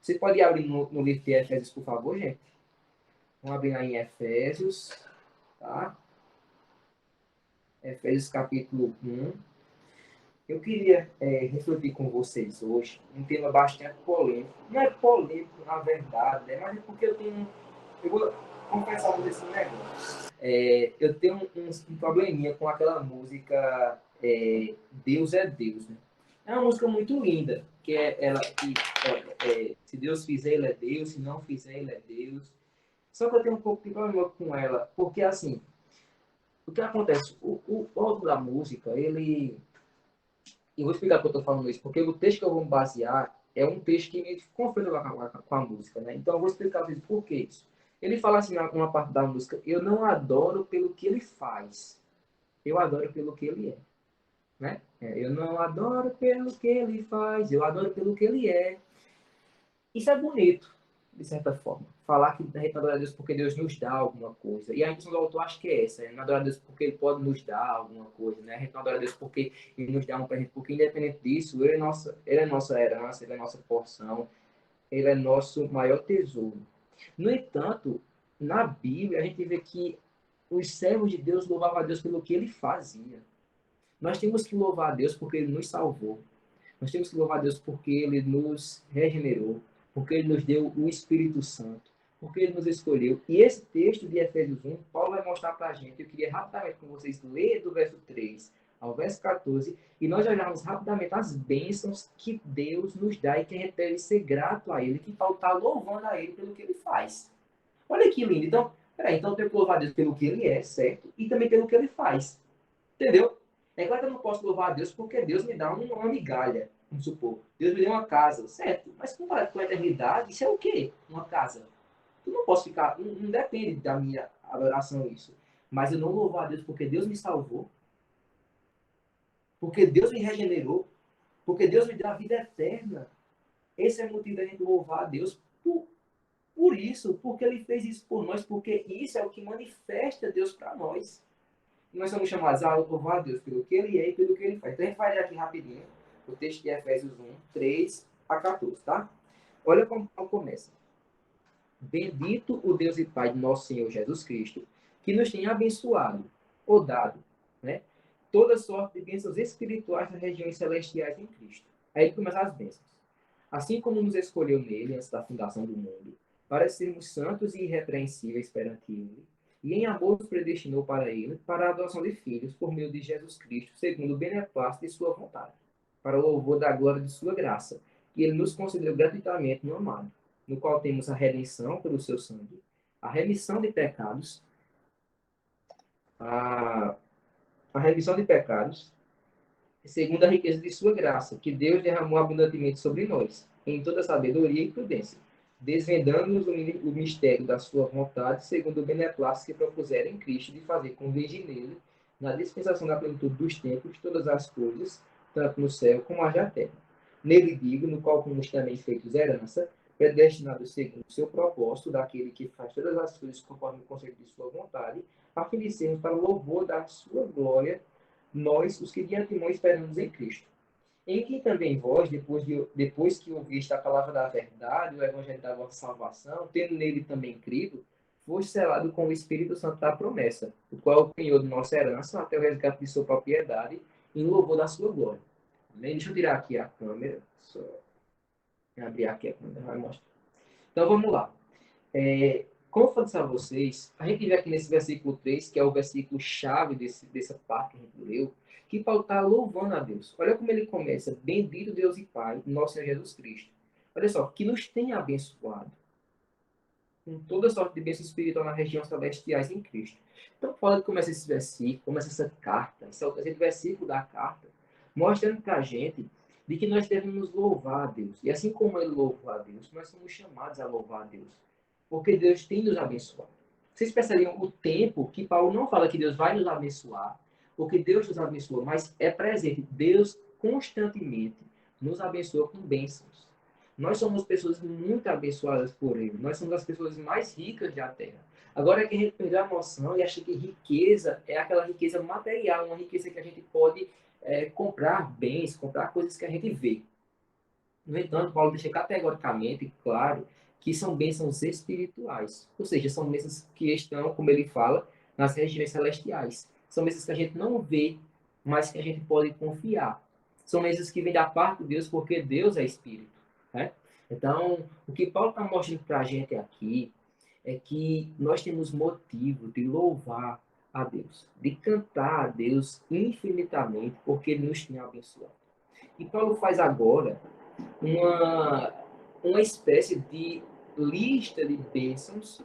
Você pode abrir no livro de Efésios, por favor, gente? Vamos abrir lá em Efésios, tá? Efésios capítulo 1. Eu queria refletir com vocês hoje um tema bastante polêmico. Não é polêmico, na verdade, né? Mas é porque eu vou confessar por esse negócio. Eu tenho um probleminha com aquela música Deus é Deus, né? É uma música muito linda, que é ela que se Deus fizer, ele é Deus, se não fizer, ele é Deus. Só que eu tenho um pouco de problema com ela, porque assim, o que acontece? O autor da música, ele. E vou explicar porque eu estou falando isso, porque o texto que eu vou me basear é um texto que me confronta com a música, né? Então eu vou explicar por que isso. Ele fala assim, numa parte da música, eu não adoro pelo que ele faz, eu adoro pelo que ele é. Né? Eu não adoro pelo que ele faz, eu adoro pelo que ele é. Isso é bonito, de certa forma. Falar que a gente adora a Deus porque Deus nos dá alguma coisa. E a intenção do autor acho que é essa. A gente não adora a Deus porque ele pode nos dar alguma coisa. Né? A gente não adora a Deus porque ele nos dá um presente. Porque independente disso, ele é nossa herança, ele é nossa porção, ele é nosso maior tesouro. No entanto, na Bíblia, a gente vê que os servos de Deus louvavam a Deus pelo que ele fazia. Nós temos que louvar a Deus porque ele nos salvou. Nós temos que louvar a Deus porque ele nos regenerou, porque ele nos deu o Espírito Santo, porque ele nos escolheu. E esse texto de Efésios 1, Paulo vai mostrar para a gente. Eu queria rapidamente com vocês ler do verso 3 ao verso 14, e nós olharmos rapidamente as bênçãos que Deus nos dá e que a gente deve ser grato a ele, que Paulo está louvando a ele pelo que ele faz. Olha que lindo. Então, peraí, então eu tenho que louvar a Deus pelo que ele é, certo? E também pelo que ele faz. Entendeu? É claro que eu não posso louvar a Deus porque Deus me dá uma migalha, vamos supor. Deus me deu uma casa, certo? Mas comparado com a eternidade, isso é o quê? Uma casa. Eu não posso ficar, não depende da minha adoração isso. Mas eu não louvo a Deus porque Deus me salvou, porque Deus me regenerou, porque Deus me deu a vida eterna. Esse é o motivo da gente louvar a Deus por isso, porque Ele fez isso por nós, porque isso é o que manifesta Deus para nós. Nós somos chamados a louvar a Deus pelo que Ele é e pelo que Ele faz. Então a gente vai ler aqui rapidinho o texto de Efésios 1, 3 a 14, tá? Olha como começa. Bendito o Deus e Pai de nosso Senhor Jesus Cristo, que nos tem abençoado, ou dado, né? Toda sorte de bênçãos espirituais nas regiões celestiais em Cristo. Aí começam as bênçãos. Assim como nos escolheu nele antes da fundação do mundo, para sermos santos e irrepreensíveis perante ele, e em amor nos predestinou para ele, para a adoção de filhos, por meio de Jesus Cristo, segundo o beneplácito de sua vontade, para o louvor da glória de sua graça, que ele nos concedeu gratuitamente no amado, no qual temos a redenção pelo seu sangue, a remissão de pecados, a, a remissão de pecados, segundo a riqueza de sua graça, que Deus derramou abundantemente sobre nós, em toda sabedoria e prudência, desvendando-nos o mistério da sua vontade, segundo o beneplácito que propuseram em Cristo de fazer convergir nele, na dispensação da plenitude dos tempos, todas as coisas, tanto no céu como as da terra. Nele digo, no qual fomos também feitos herança, predestinados segundo o seu propósito, daquele que faz todas as coisas conforme o conselho de sua vontade, a fim de sermos para o louvor da sua glória, nós, os que de antemão esperamos em Cristo. Em quem também vós, depois que ouviste a palavra da verdade, o evangelho da vossa salvação, tendo nele também crido, foste selado com o Espírito Santo da promessa, o qual é o penhor de nossa herança até o resgate de sua propriedade, em louvor da sua glória. Amém? Deixa eu tirar aqui a câmera, só abrir aqui a câmera, vai mostrar. Então vamos lá. Como eu falei a vocês, a gente vê aqui nesse versículo 3, que é o versículo chave dessa parte que a gente leu, que Paulo está louvando a Deus. Olha como ele começa: bendito Deus e Pai, nosso Senhor Jesus Cristo. Olha só, que nos tem abençoado com toda sorte de bênção espiritual nas regiões celestiais em Cristo. Então, Paulo começa esse versículo, começa essa carta, esse versículo da carta, mostrando para a gente de que nós devemos louvar a Deus. E assim como ele louvou a Deus, nós somos chamados a louvar a Deus. Porque Deus tem nos abençoado. Vocês percebem o tempo que Paulo não fala que Deus vai nos abençoar, porque Deus nos abençoa, mas é presente. Deus constantemente nos abençoa com bênçãos. Nós somos pessoas muito abençoadas por Ele. Nós somos as pessoas mais ricas da Terra. Agora é que a gente perdeu a noção e acha que riqueza é aquela riqueza material, uma riqueza que a gente pode comprar bens, comprar coisas que a gente vê. No entanto, Paulo deixa categoricamente claro que são bênçãos espirituais. Ou seja, são bênçãos que estão, como ele fala, nas regiões celestiais. São bênçãos que a gente não vê, mas que a gente pode confiar. São bênçãos que vêm da parte de Deus, porque Deus é Espírito. Né? Então, o que Paulo está mostrando para a gente aqui é que nós temos motivo de louvar a Deus, de cantar a Deus infinitamente, porque Ele nos tem abençoado. E Paulo faz agora uma, uma espécie de lista de bênçãos,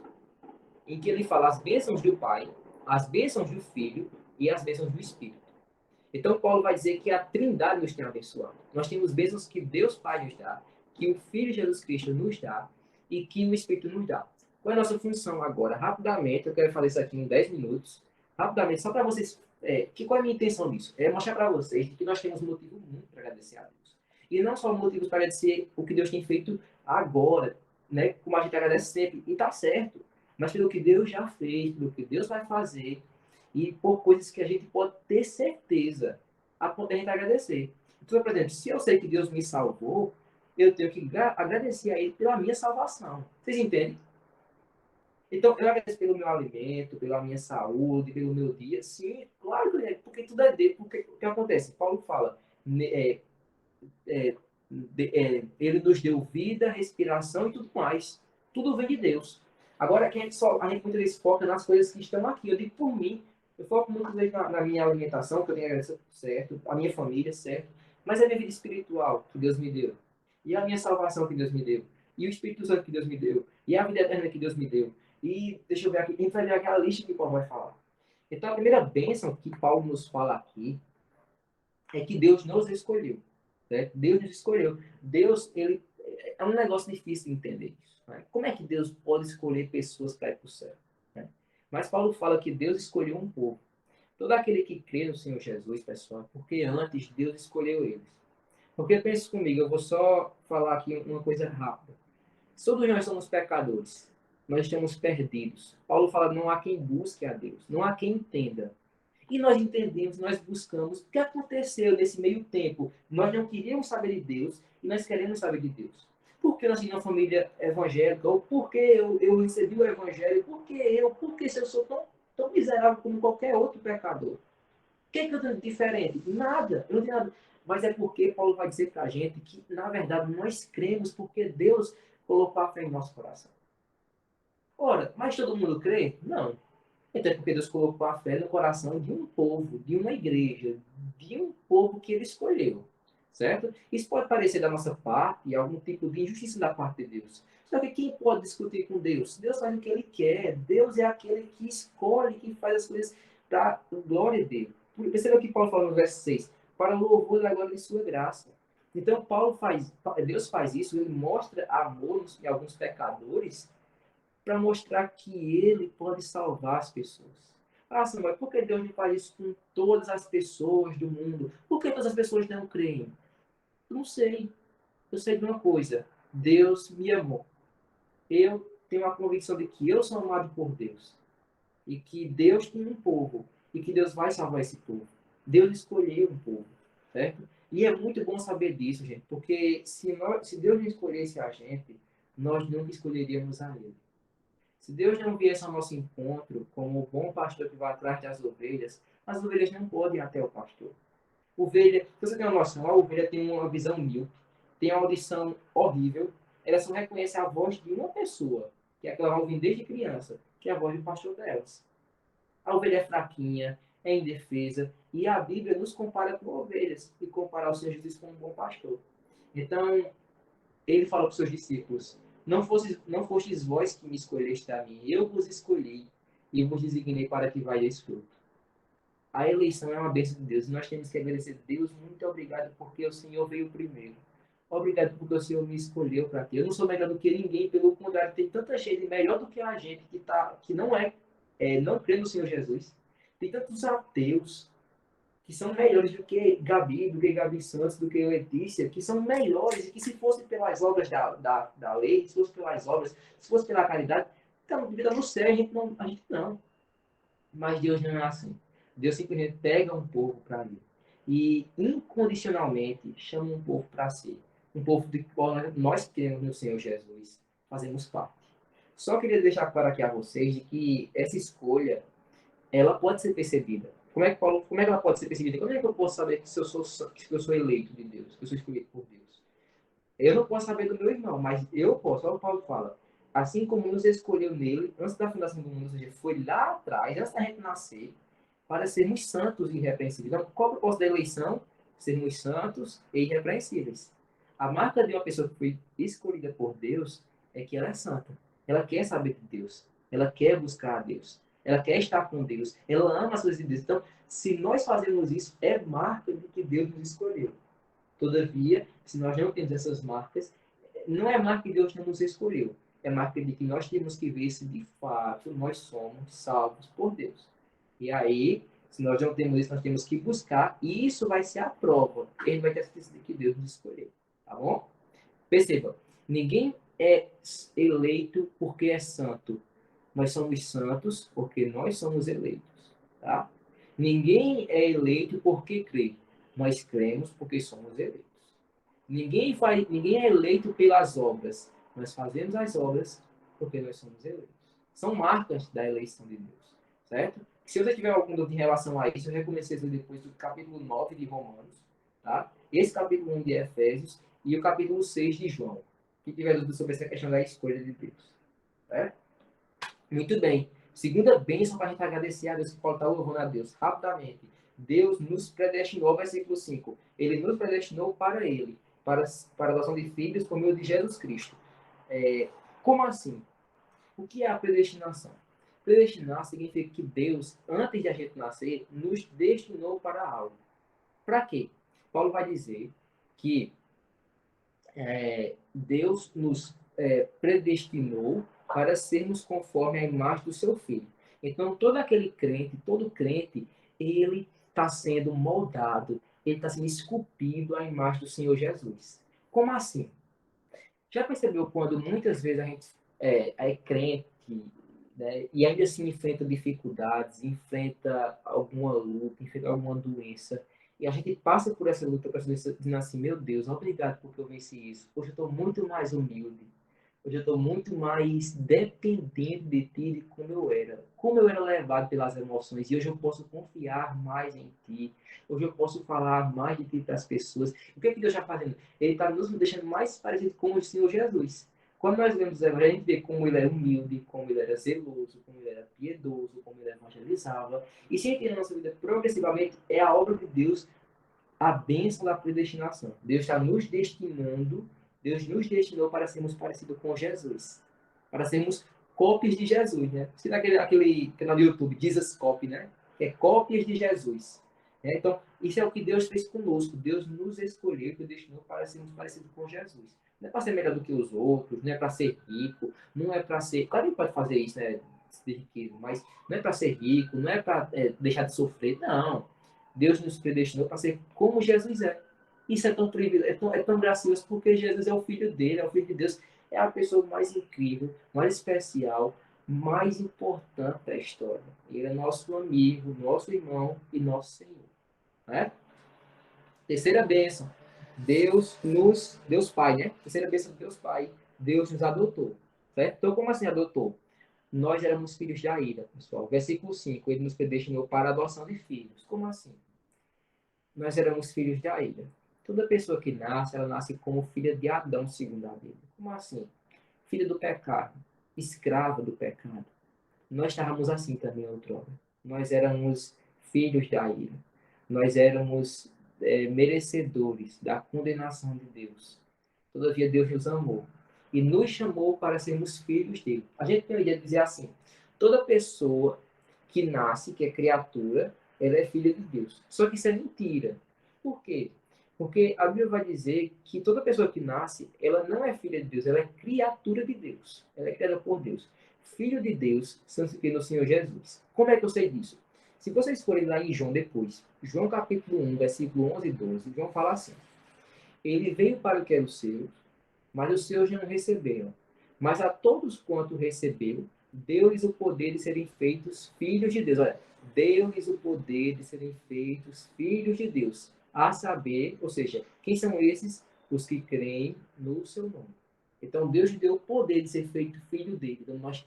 em que ele fala as bênçãos do Pai, as bênçãos do Filho e as bênçãos do Espírito. Então, Paulo vai dizer que a Trindade nos tem abençoado. Nós temos bênçãos que Deus Pai nos dá, que o Filho Jesus Cristo nos dá e que o Espírito nos dá. Qual é a nossa função agora? Rapidamente, eu quero fazer isso aqui em 10 minutos. Rapidamente, só para vocês. Qual é a minha intenção nisso? É mostrar para vocês que nós temos motivo muito para agradecer a Deus. E não só motivos para agradecer o que Deus tem feito agora, né? Como a gente agradece sempre, e está certo. Mas pelo que Deus já fez, pelo que Deus vai fazer, e por coisas que a gente pode ter certeza a ponto de a gente agradecer. Então, por exemplo, se eu sei que Deus me salvou, eu tenho que agradecer a Ele pela minha salvação. Vocês entendem? Então, eu agradeço pelo meu alimento, pela minha saúde, pelo meu dia. Sim, claro que é, porque tudo é dele. Porque o que acontece? Paulo fala, é, ele nos deu vida, respiração e tudo mais. Tudo vem de Deus. Agora, que a gente muitas vezes foca nas coisas que estão aqui. Eu digo por mim, eu foco muitas vezes na minha alimentação, que eu tenho que agradecer, certo, a minha família, certo, mas a minha vida espiritual que Deus me deu, e a minha salvação que Deus me deu, e o Espírito Santo que Deus me deu, e a vida eterna que Deus me deu. E deixa eu ver aqui, a gente vai ver aquela lista que Paulo vai falar. Então, a primeira bênção que Paulo nos fala aqui é que Deus nos escolheu. Né? Deus nos escolheu. Deus, ele é um negócio difícil de entender isso. Né? Como é que Deus pode escolher pessoas para ir para o céu? Né? Mas Paulo fala que Deus escolheu um povo. Todo aquele que crê no Senhor Jesus, pessoal, porque antes Deus escolheu eles. Porque pense comigo, eu vou só falar aqui uma coisa rápida. Todos nós somos pecadores. Nós estamos perdidos. Paulo fala: não há quem busque a Deus, não há quem entenda. E nós entendemos, nós buscamos. O que aconteceu nesse meio tempo? Nós não queríamos saber de Deus e nós queremos saber de Deus. Por que nós temos uma família evangélica? Ou por que eu recebi o evangelho? Por que eu? Por que se eu sou tão miserável como qualquer outro pecador? O que, que eu tenho de diferente? Nada. Eu não tenho nada. Mas é porque Paulo vai dizer para a gente que, na verdade, nós cremos porque Deus colocou a fé em nosso coração. Ora, mas todo mundo crê? Não. Então é porque Deus colocou a fé no coração de um povo, de uma igreja, de um povo que ele escolheu. Certo? Isso pode parecer da nossa parte algum tipo de injustiça da parte de Deus. Só que quem pode discutir com Deus? Deus faz o que ele quer. Deus é aquele que escolhe, que faz as coisas para a glória dele. Perceba o que Paulo fala no verso 6. Para o louvor da glória de sua graça. Então Deus faz isso, ele mostra amor em alguns pecadores para mostrar que ele pode salvar as pessoas. Ah, Samuel, por que Deus não faz isso com todas as pessoas do mundo? Por que todas as pessoas não creem? Eu não sei. Eu sei de uma coisa. Deus me amou. Eu tenho a convicção de que eu sou amado por Deus. E que Deus tem um povo. E que Deus vai salvar esse povo. Deus escolheu um povo. Certo? E é muito bom saber disso, gente. Porque se Deus não escolhesse a gente, nós nunca escolheríamos a Ele. Se Deus não viesse ao nosso encontro como o bom pastor que vai atrás das ovelhas, as ovelhas não podem ir até o pastor. Ovelha, se você tem uma noção, a ovelha tem uma visão míope, tem uma audição horrível, ela só reconhece a voz de uma pessoa, que é aquela que ela ouve desde criança, que é a voz do pastor delas. A ovelha é fraquinha, é indefesa, e a Bíblia nos compara com ovelhas, e compara o Senhor Jesus com um bom pastor. Então, ele falou para os seus discípulos: não fostes vós que me escolheste a mim, eu vos escolhi e vos designei para que vaias fruto. A eleição é uma bênção de Deus e nós temos que agradecer a Deus. Muito obrigado porque o Senhor veio primeiro. Obrigado porque o Senhor me escolheu para ti. Eu não sou melhor do que ninguém, pelo contrário, tem tanta gente melhor do que a gente que não não crê no Senhor Jesus. Tem tantos ateus que são melhores do que Gabi, do que Gabi Santos, do que Letícia, que são melhores e que se fosse pelas obras da lei, se fosse pelas obras, se fosse pela caridade, então, vida no céu, a gente não. Mas Deus não é assim. Deus simplesmente pega um povo para ele e incondicionalmente chama um povo para si. um povo de qual nós temos no Senhor Jesus, fazemos parte. Só queria deixar claro aqui a vocês de que essa escolha, ela pode ser percebida. Como é que ela pode ser percebida? Como é que eu posso saber que eu sou eleito de Deus, que eu sou escolhido por Deus? Eu não posso saber do meu irmão, mas eu posso. Olha o Paulo fala. Assim como nos escolheu nele, antes da fundação do mundo, ou seja, foi lá atrás, antes da gente nascer, para sermos santos e irrepreensíveis. Então, qual é o propósito da eleição? Sermos santos e irrepreensíveis. A marca de uma pessoa que foi escolhida por Deus é que ela é santa. Ela quer saber de Deus. Ela quer buscar a Deus. Ela quer estar com Deus. Ela ama as coisas de Deus. Então, se nós fazemos isso, é marca de que Deus nos escolheu. Todavia, se nós não temos essas marcas, não é marca que Deus não nos escolheu. É marca de que nós temos que ver se de fato nós somos salvos por Deus. E aí, se nós não temos isso, nós temos que buscar, e isso vai ser a prova. Ele vai ter a certeza de que Deus nos escolheu. Tá bom? Perceba, ninguém é eleito porque é santo. Nós somos santos porque nós somos eleitos. Tá? Ninguém é eleito porque crê. Nós cremos porque somos eleitos. Ninguém é eleito pelas obras. Nós fazemos as obras porque nós somos eleitos. São marcas da eleição de Deus. Certo? Se você tiver alguma dúvida em relação a isso, eu recomendo vocês depois do capítulo 9 de Romanos, tá? Esse capítulo 1 de Efésios e o capítulo 6 de João. Quem tiver dúvida sobre essa questão da escolha de Deus. Certo? Muito bem. Segunda bênção para a gente agradecer a Deus, que pode estar louvando a Deus. Rapidamente. Deus nos predestinou, versículo 5. Ele nos predestinou para Ele, para a adoção de filhos por meio de Jesus Cristo. Como assim? O que é a predestinação? Predestinar significa que Deus, antes de a gente nascer, nos destinou para algo. Para quê? Paulo vai dizer que Deus nos predestinou para sermos conforme a imagem do seu Filho. Então, todo crente, ele está sendo moldado, ele está sendo esculpido à imagem do Senhor Jesus. Como assim? Já percebeu quando muitas vezes a gente é crente, né, e ainda assim enfrenta dificuldades, enfrenta alguma luta, enfrenta alguma doença, e a gente passa por essa luta, por essa doença, dizendo assim, meu Deus, obrigado porque eu venci isso. Hoje eu estou muito mais humilde. Hoje eu estou muito mais dependente de ti de como eu era levado pelas emoções, e hoje eu posso confiar mais em ti, hoje eu posso falar mais de ti para as pessoas. O que é que Deus está fazendo? Ele está nos deixando mais parecido com o Senhor Jesus. Quando nós vemos o Evangelho, a gente vê como ele era humilde, como ele era zeloso, como ele era piedoso, como ele evangelizava. E se a gente na nossa vida progressivamente, é a obra de Deus, a bênção da predestinação. Deus está nos destinando, Deus nos destinou para sermos parecidos com Jesus. Para sermos cópias de Jesus, né? Você tem aquele canal do YouTube, Jesus Copy, né? Que é cópias de Jesus. Então, isso é o que Deus fez conosco. Deus nos escolheu e nos destinou para sermos parecidos com Jesus. Não é para ser melhor do que os outros, não é para ser rico, não é para ser... Claro que pode fazer isso, né? Ser riqueza, mas não é para ser rico, não é para deixar de sofrer, não. Deus nos predestinou para ser como Jesus é. Isso é tão privilégio, é tão gracioso, porque Jesus é o Filho dele, é o Filho de Deus, é a pessoa mais incrível, mais especial, mais importante da história. Ele é nosso amigo, nosso irmão e nosso Senhor. Né? Terceira bênção, Deus Pai, né? Terceira bênção, Deus Pai, Deus nos adotou. Certo? Então, como assim adotou? Nós éramos filhos da ira, pessoal. Versículo 5, ele nos predestinou para a adoção de filhos. Como assim? Nós éramos filhos da ira. Toda pessoa que nasce, ela nasce como filha de Adão, segundo a Bíblia. Como assim? Filha do pecado, escrava do pecado. Nós estávamos assim também outrora. Nós éramos filhos da ira. Nós éramos merecedores da condenação de Deus. Todavia, Deus nos amou e nos chamou para sermos filhos dele. A gente tem a ideia de dizer assim: toda pessoa que nasce, que é criatura, ela é filha de Deus. Só que isso é mentira. Por quê? Porque a Bíblia vai dizer que toda pessoa que nasce, ela não é filha de Deus, ela é criatura de Deus. Ela é criada por Deus. Filho de Deus, santificado no Senhor Jesus. Como é que eu sei disso? Se vocês forem lá em João depois, João capítulo 1, versículo 11 e 12, João fala assim: ele veio para o que era o seu, mas os seus não receberam. Mas a todos quanto recebeu, deu-lhes o poder de serem feitos filhos de Deus. Olha, deu-lhes o poder de serem feitos filhos de Deus. A saber, ou seja, quem são esses? os que creem no seu nome. Então, Deus deu o poder de ser feito filho dele. Então, nós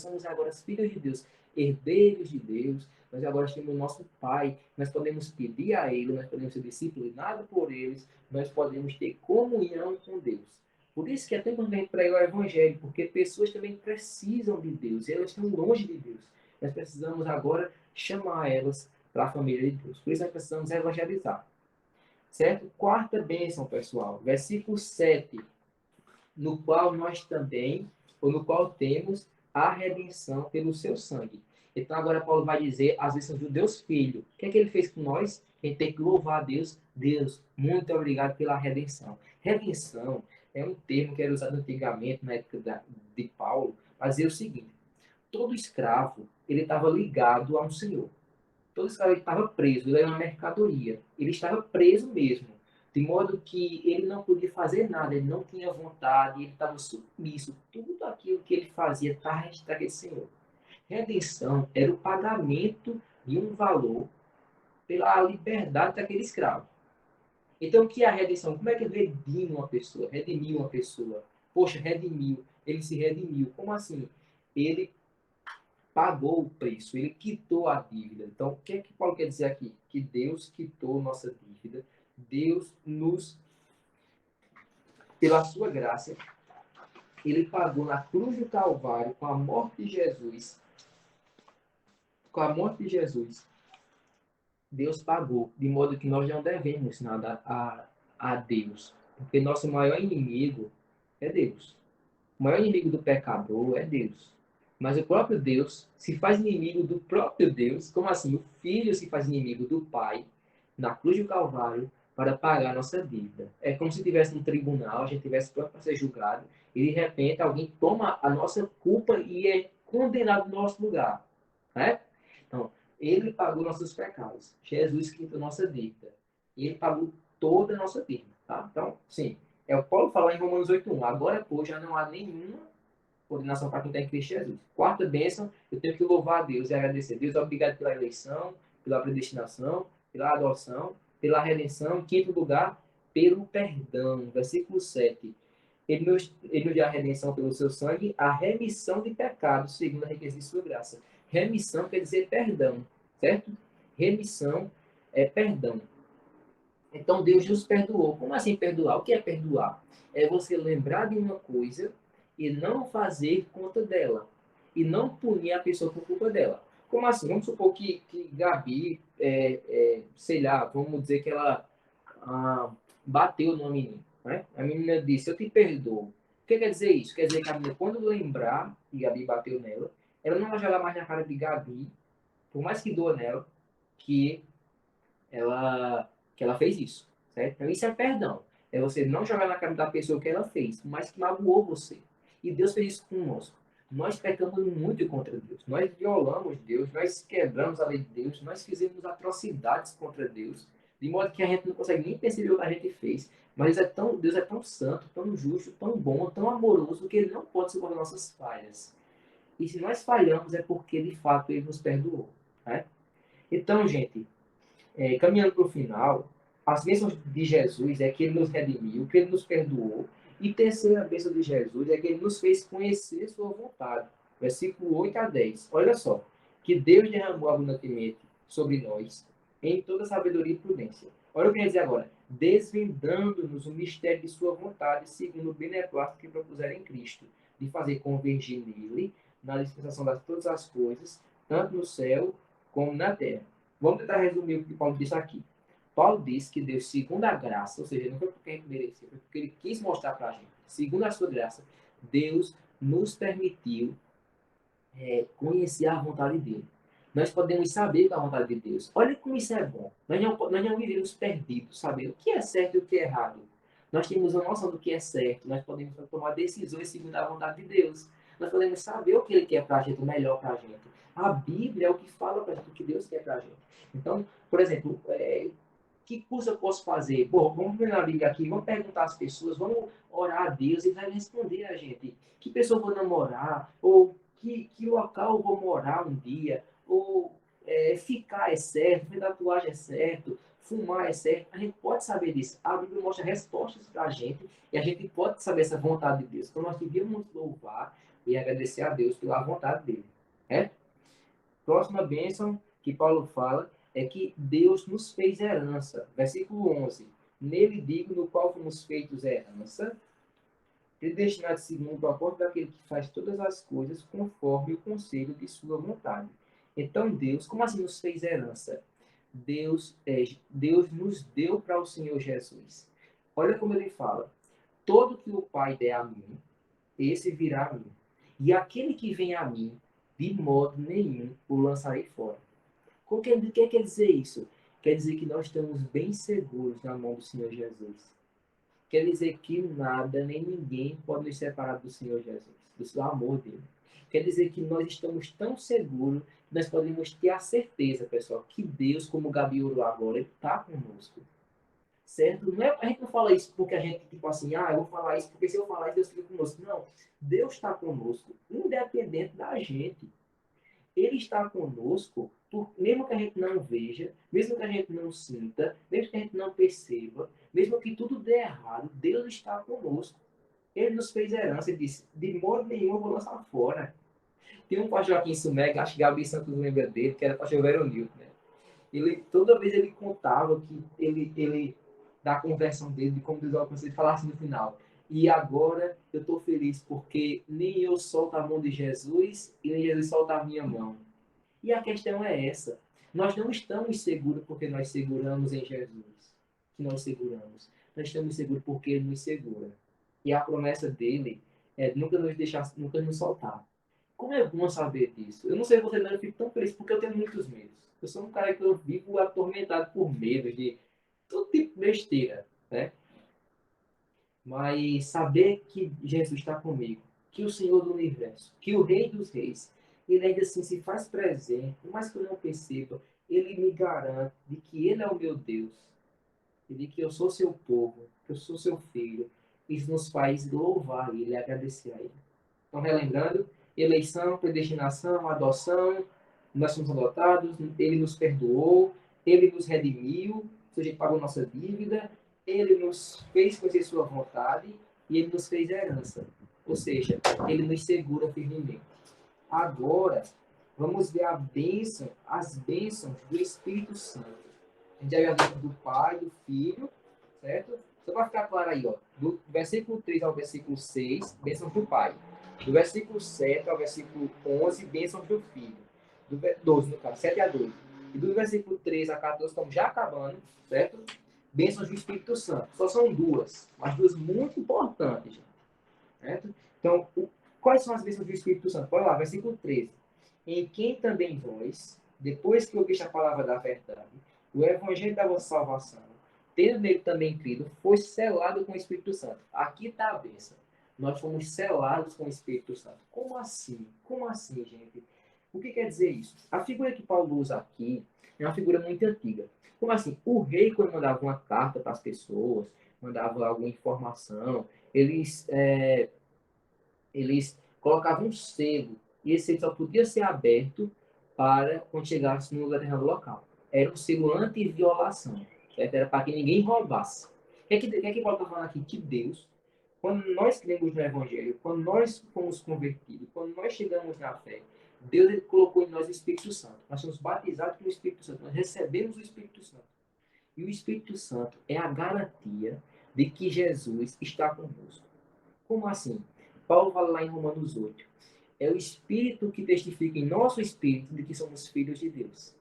somos agora filhos de Deus, herdeiros de Deus. Nós agora temos o nosso Pai. Nós podemos pedir a Ele, nós podemos ser disciplinados por eles, nós podemos ter comunhão com Deus. Por isso que é tão importante pregar o Evangelho, porque pessoas também precisam de Deus, e elas estão longe de Deus. Nós precisamos agora chamar elas para a família de Deus. Por isso nós precisamos evangelizar. Certo? Quarta bênção, pessoal. Versículo 7, no qual nós também, ou no qual temos a redenção pelo seu sangue. Então agora Paulo vai dizer as bênçãos do Deus Filho. O que é que ele fez com nós? A gente tem que louvar a Deus. Deus, muito obrigado pela redenção. Redenção é um termo que era usado antigamente, na época de Paulo, para dizer o seguinte: todo escravo ele estava ligado a um senhor. Todo escravo estava preso, ele era uma mercadoria. Ele estava preso mesmo, de modo que ele não podia fazer nada, ele não tinha vontade, ele estava submisso. Tudo aquilo que ele fazia estava restrito àquele senhor. Redenção era o pagamento de um valor pela liberdade daquele escravo. Então, o que é a redenção? Como é que redime uma pessoa? Redimir uma pessoa. Poxa, redimiu. Ele se redimiu. Como assim? Ele pagou o preço, ele quitou a dívida. Então, o que é que Paulo quer dizer aqui? Que Deus quitou nossa dívida, Deus nos, pela sua graça, ele pagou na cruz do Calvário, com a morte de Jesus, com a morte de Jesus, Deus pagou, de modo que nós não devemos nada a Deus, porque nosso maior inimigo é Deus. O maior inimigo do pecador é Deus. Mas o próprio Deus se faz inimigo do próprio Deus. Como assim? O Filho se faz inimigo do Pai na cruz do Calvário para pagar a nossa dívida. É como se tivesse um tribunal, a gente tivesse pronto para ser julgado, e de repente alguém toma a nossa culpa e é condenado no nosso lugar. Né? Então, ele pagou nossos pecados. Jesus quitou nossa dívida. E ele pagou toda a nossa dívida. Tá? Então, sim, é o Paulo falar em Romanos 8:1. Agora, pois, já não há nenhuma condenação para quem está em Cristo Jesus. Quarta bênção, eu tenho que louvar a Deus e agradecer. Deus, obrigado pela eleição, pela predestinação, pela adoção, pela redenção. Em quinto lugar, pelo perdão. Versículo 7. Ele nos deu a redenção pelo seu sangue, a remissão de pecados, segundo a riqueza de sua graça. Remissão quer dizer perdão, certo? Remissão é perdão. Então Deus nos perdoou. Como assim perdoar? O que é perdoar? É você lembrar de uma coisa e não fazer conta dela. E não punir a pessoa por culpa dela. Como assim? Vamos supor que Gabi, sei lá, vamos dizer que ela bateu numa menina. Né? A menina disse, eu te perdoo. O que quer dizer isso? Quer dizer que a menina, quando lembrar que Gabi bateu nela, ela não vai jogar mais na cara de Gabi, por mais que doa nela, que ela, que ela fez isso, certo? Então, isso é perdão. É você não jogar na cara da pessoa que ela fez, mas que magoou você. E Deus fez isso conosco. Nós pecamos muito contra Deus. Nós violamos Deus, nós quebramos a lei de Deus, nós fizemos atrocidades contra Deus, de modo que a gente não consegue nem perceber o que a gente fez. Mas Deus é tão santo, tão justo, tão bom, tão amoroso, que Ele não pode suportar nossas falhas. E se nós falhamos, é porque, de fato, Ele nos perdoou. Né? Então, gente, caminhando para o final, as bênçãos de Jesus é que ele nos redimiu, que ele nos perdoou. E terceira bênção de Jesus é que ele nos fez conhecer sua vontade. Versículo 8 a 10. Olha só. Que Deus derramou abundantemente sobre nós em toda sabedoria e prudência. Olha o que quer dizer agora. Desvendando-nos o mistério de sua vontade, segundo o beneplácito que propuseram em Cristo, de fazer convergir nele, na dispensação de todas as coisas, tanto no céu como na terra. Vamos tentar resumir o que Paulo disse aqui. Paulo disse que Deus, segundo a graça, ou seja, não foi porque a gente mereceu, foi porque ele quis mostrar para a gente. Segundo a sua graça, Deus nos permitiu conhecer a vontade dele. Nós podemos saber a vontade de Deus. Olha como isso é bom. Nós não vivemos perdidos, sabendo o que é certo e o que é errado. Nós temos a noção do que é certo. Nós podemos tomar decisões segundo a vontade de Deus. Nós podemos saber o que Ele quer para a gente, o melhor para a gente. A Bíblia é o que fala para a gente, o que Deus quer para a gente. Então, por exemplo, que curso eu posso fazer? Bom, vamos ver na Bíblia aqui, vamos perguntar às pessoas, vamos orar a Deus e Ele vai responder a gente. Que pessoa eu vou namorar? Ou que local eu vou morar um dia? Ou ficar é certo? Fazer tatuagem é certo? fumar é certo, a gente pode saber disso. A Bíblia mostra respostas para a gente e a gente pode saber essa vontade de Deus. Então nós devíamos louvar e agradecer a Deus pela vontade dele. Né? Próxima bênção que Paulo fala é que Deus nos fez herança. Versículo 11. Nele digo, no qual fomos feitos herança, predestinado segundo o propósito daquele que faz todas as coisas conforme o conselho de sua vontade. Então Deus, como assim nos fez herança? Deus nos deu para o Senhor Jesus. Olha como ele fala: todo que o Pai der a mim, esse virá a mim. E aquele que vem a mim, de modo nenhum o lançarei fora. O que quer dizer isso? Quer dizer que nós estamos bem seguros na mão do Senhor Jesus. Quer dizer que nada nem ninguém pode nos separar do Senhor Jesus, do seu amor dele. Quer dizer que nós estamos tão seguros que nós podemos ter a certeza, pessoal, que Deus, como o Gabi orou agora, ele está conosco. Certo? Não é, a gente não fala isso porque a gente, tipo assim, eu vou falar isso porque se eu falar isso, Deus fica conosco. Não. Deus está conosco, independente da gente. Ele está conosco, mesmo que a gente não veja, mesmo que a gente não sinta, mesmo que a gente não perceba, mesmo que tudo dê errado, Deus está conosco. Ele nos fez herança e disse: de modo nenhum eu vou lançar fora. Tem um pastor aqui em Sumé, acho que Gabi Santos lembra dele, que era pastor Veronildo, né? Toda vez ele contava que da conversão dele, de como Deus alcançou, ele falava assim no final: e agora eu estou feliz porque nem eu solto a mão de Jesus e nem Jesus solta a minha mão. E a questão é essa: nós não estamos seguros porque nós seguramos em Jesus, que nós seguramos. Nós estamos seguros porque Ele nos segura. E a promessa dele é nunca nos deixar, nunca nos soltar. Como é bom saber disso? Eu não sei você, não, eu fico tão feliz porque eu tenho muitos medos. Eu sou um cara que eu vivo atormentado por medos de todo tipo de besteira, né? Mas saber que Jesus está comigo, que o Senhor do Universo, que o Rei dos Reis, ele ainda assim se faz presente, por mais que eu não perceba, ele me garante de que ele é o meu Deus, e de que eu sou seu povo, que eu sou seu filho. Isso nos faz louvar ele e agradecer a ele. Então, relembrando, eleição, predestinação, adoção, nós somos adotados, ele nos perdoou, ele nos redimiu, ou seja, ele pagou nossa dívida, ele nos fez conhecer sua vontade e ele nos fez herança. Ou seja, ele nos segura firmemente. Agora, vamos ver as bênçãos do Espírito Santo. A gente já viu do Pai, do Filho, certo? Só para ficar claro aí, ó, do versículo 3 ao versículo 6, bênçãos do Pai. Do versículo 7 ao versículo 11, bênçãos do Filho. Do 12, no caso, 7 a 12. E do versículo 13 a 14, estamos já acabando, certo? Bênçãos do Espírito Santo. Só são duas, mas duas muito importantes, gente, certo? Então, quais são as bênçãos do Espírito Santo? Olha lá, versículo 13. Em quem também vós, depois que ouviste a palavra da verdade, o evangelho da vossa salvação, tendo nele também crido, foi selado com o Espírito Santo. Aqui está a bênção. Nós fomos selados com o Espírito Santo. Como assim? Como assim, gente? O que quer dizer isso? A figura que Paulo usa aqui é uma figura muito antiga. Como assim? O rei, quando mandava uma carta para as pessoas, mandava alguma informação, eles colocavam um selo, e esse selo só podia ser aberto para quando chegasse no determinado local. Era um selo anti-violação, certo? Era para que ninguém roubasse. O que Paulo está falando aqui? Que Deus, quando nós cremos no Evangelho, quando nós fomos convertidos, quando nós chegamos na fé, Deus ele colocou em nós o Espírito Santo. Nós somos batizados pelo Espírito Santo, nós recebemos o Espírito Santo. E o Espírito Santo é a garantia de que Jesus está conosco. Como assim? Paulo fala lá em Romanos 8. É o Espírito que testifica em nosso espírito de que somos filhos de Deus.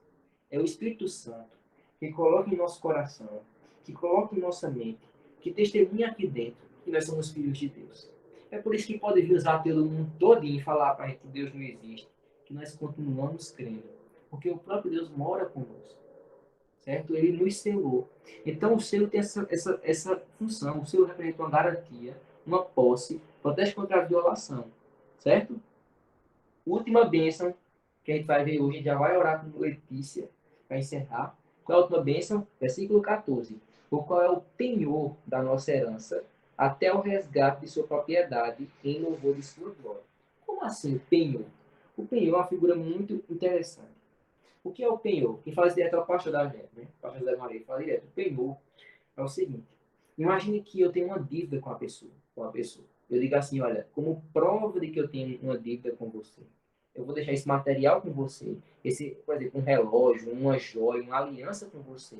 É o Espírito Santo que coloca em nosso coração, que coloca em nossa mente, que testemunha aqui dentro que nós somos filhos de Deus. É por isso que pode vir os ateus do mundo todinho e falar para a gente que Deus não existe, que nós continuamos crendo. Porque o próprio Deus mora conosco. Certo? Ele nos selou. Então, o selo tem essa função. O selo representa uma garantia, uma posse, protege contra a violação. Certo? Última bênção que a gente vai ver hoje, a gente já vai orar com Letícia para encerrar. Qual é a última bênção? Versículo 14. O qual é o penhor da nossa herança até o resgate de sua propriedade em louvor de sua glória. Como assim o penhor? O penhor é uma figura muito interessante. O que é o penhor? Quem fala isso direto é o pastor da gente, né? O pastor José Maria fala direto. O penhor é o seguinte: imagine que eu tenho uma dívida com a pessoa, com a pessoa. Eu digo assim, olha, como prova de que eu tenho uma dívida com você, eu vou deixar esse material com você, esse, por exemplo, um relógio, uma joia, uma aliança com você,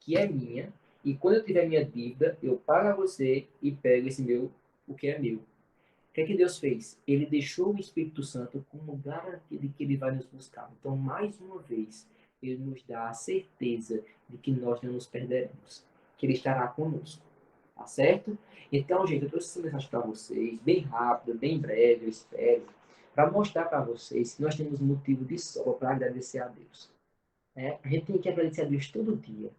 que é minha, e quando eu tiver minha dívida, eu pago a você e pego esse meu, o que é meu. O que é que Deus fez? Ele deixou o Espírito Santo como garantia de que ele vai nos buscar. Então, mais uma vez, ele nos dá a certeza de que nós não nos perderemos, que ele estará conosco. Tá certo? Então, gente, eu trouxe essa mensagem para vocês, bem rápido, bem breve, eu espero, para mostrar para vocês que nós temos motivo de sobra para agradecer a Deus. Né? A gente tem que agradecer a Deus todo dia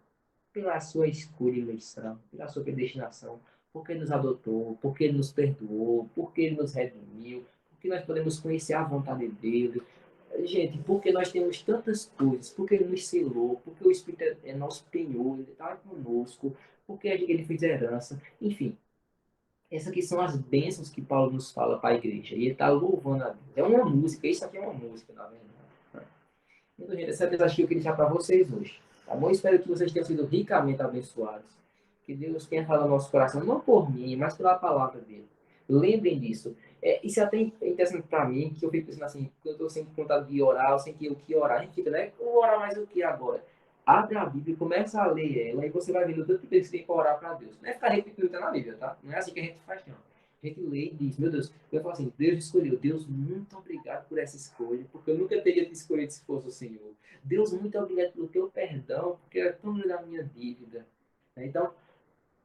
pela sua escolha e eleição, pela sua predestinação, porque ele nos adotou, porque ele nos perdoou, porque ele nos redimiu, porque nós podemos conhecer a vontade dele. Gente, porque nós temos tantas coisas, porque ele nos selou, porque o Espírito é nosso penhor, ele está conosco, porque ele fez herança, enfim. Essas aqui são as bênçãos que Paulo nos fala para a igreja. E ele está louvando a Deus. É uma música, isso aqui é uma música, na verdade. Então, gente, essa é a mensagem que eu queria deixar para vocês hoje. Tá bom? Espero que vocês tenham sido ricamente abençoados. Que Deus tenha falado no nosso coração, não por mim, mas pela palavra dele. Lembrem disso. Isso é até interessante para mim, que eu fico pensando assim, quando eu estou sempre com vontade de orar, eu sei que o que orar, a gente fica, né? Eu vou orar mais o que agora? Abre a Bíblia e começa a ler ela, e você vai vendo o tanto que você tem para orar para Deus. Não é ficar repetindo o que está na Bíblia, tá? Não é assim que a gente faz, não. A gente lê e diz, meu Deus, eu falo assim, Deus escolheu. Deus, muito obrigado por essa escolha, porque eu nunca teria te escolhido se fosse o Senhor. Deus, muito obrigado pelo teu perdão, porque era tão grande a minha dívida. Então,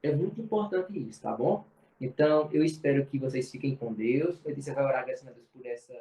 é muito importante isso, tá bom? Então, eu espero que vocês fiquem com Deus. Eu disse agora agradecendo a Deus por essa